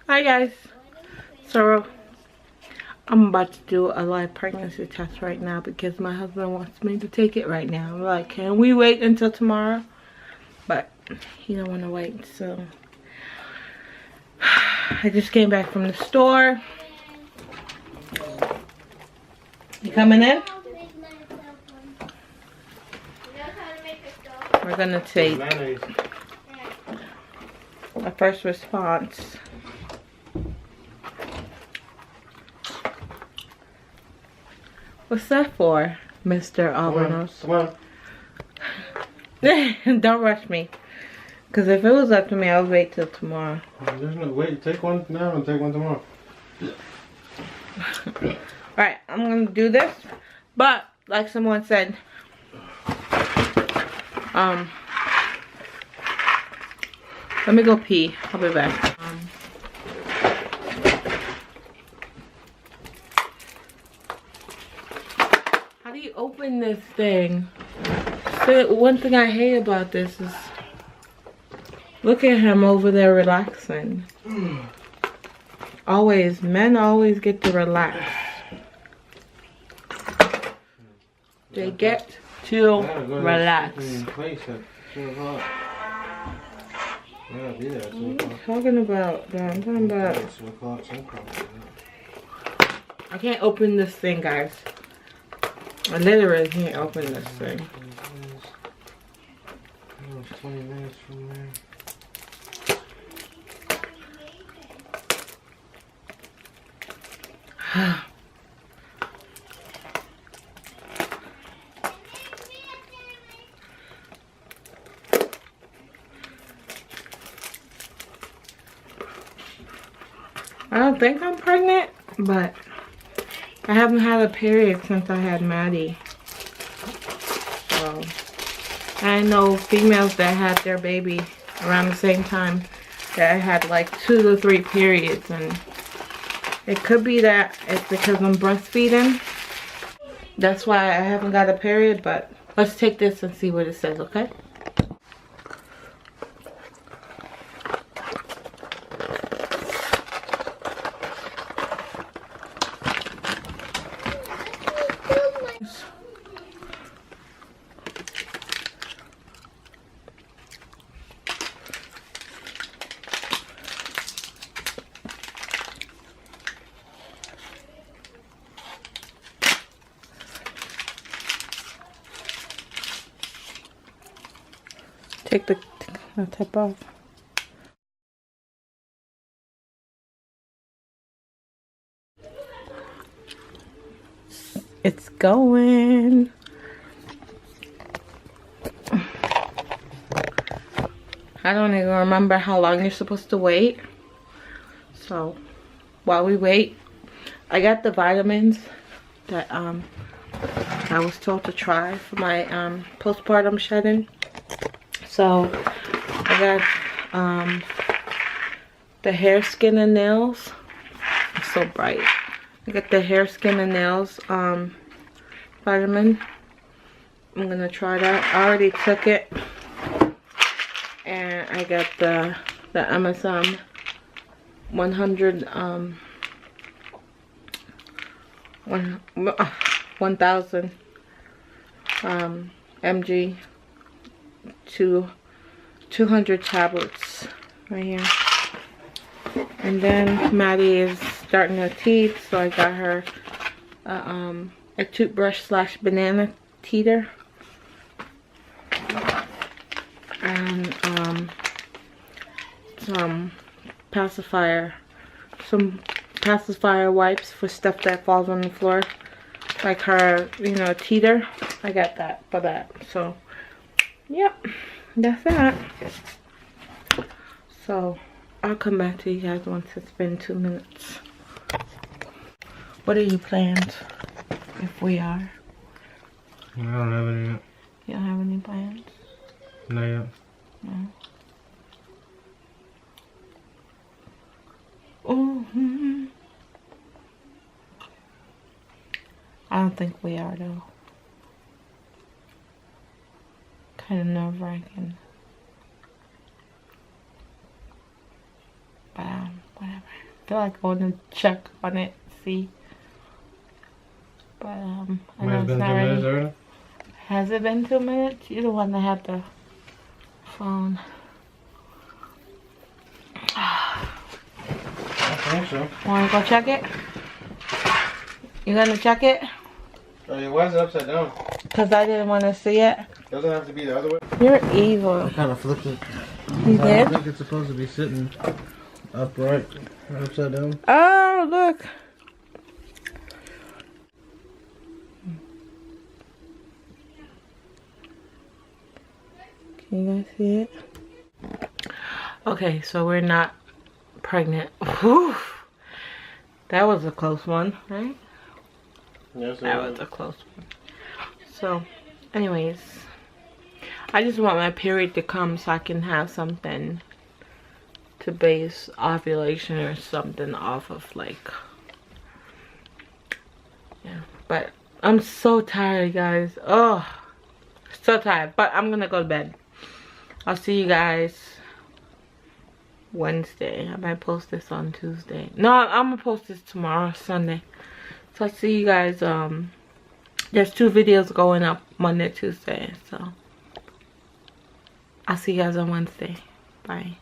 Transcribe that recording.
Hi guys. So I'm about to do a live pregnancy test right now because my husband wants me to take it right now. I'm like, can we wait until tomorrow? But he don't want to wait, so I just came back from the store. You coming in? We're gonna take a first response. What's that for, Mr. Albornoz? Come on. Don't rush me. Because if it was up to me, I would wait till tomorrow. There's no wait. Take one now and take one tomorrow. Alright, I'm going to do this. But, like someone said, let me go pee. I'll be back. How do you open this thing? So one thing I hate about this is, look at him over there relaxing. Always, men always get to relax. They get to relax. What are you talking about? I'm talking about. I can't open this thing, guys. I literally can't open this thing. It's 20 minutes from there. I don't think I'm pregnant, but I haven't had a period since I had Maddie. So I know females that had their baby around the same time that had like 2 to 3 periods, and it could be that it's because I'm breastfeeding. That's why I haven't got a period, but let's take this and see what it says, okay? Take the tip off. It's going. I don't even remember how long you're supposed to wait. So while we wait, I got the vitamins that I was told to try for my postpartum shedding. So I got the hair, skin, and nails. It's so bright. I got the hair, skin, and nails vitamin. I'm gonna try that. I already took it. And I got the MSM 1000 mg 200 tablets right here. And then Maddie is starting her teeth, so I got her a toothbrush / banana teeter, and some pacifier wipes for stuff that falls on the floor, like her, you know, teeter. I got that for that. So yep, that's that. So I'll come back to you guys once it's been 2 minutes. What are your plans if we are? I don't have any yet. You don't have any plans? Not yet. No. Mm-hmm. I don't think we are though. Kind of nerve-wracking. But whatever. feel like going to check on it, see. But I know it's not ready. Already? Has it been 2 minutes? You're the one that had the phone. I think so. Wanna go check it? You gonna check it? Oh, yeah, why is it upside down? Cause I didn't want to see it. Doesn't have to be the other way. You're evil. I kind of flipped it. You I did? think it's supposed to be sitting upright, upside down. Oh, look. Can you guys see it? Okay, so we're not pregnant. Whew. That was a close one, right? Yes, That was a close one. So, anyways, I just want my period to come so I can have something to base ovulation or something off of, like. Yeah, but I'm so tired, guys. Oh, so tired. But I'm gonna go to bed. I'll see you guys Wednesday. I might post this on Tuesday. No, I'm gonna post this tomorrow, Sunday. So I'll see you guys. There's 2 videos going up Monday, Tuesday. So I'll see you guys on Wednesday. Bye.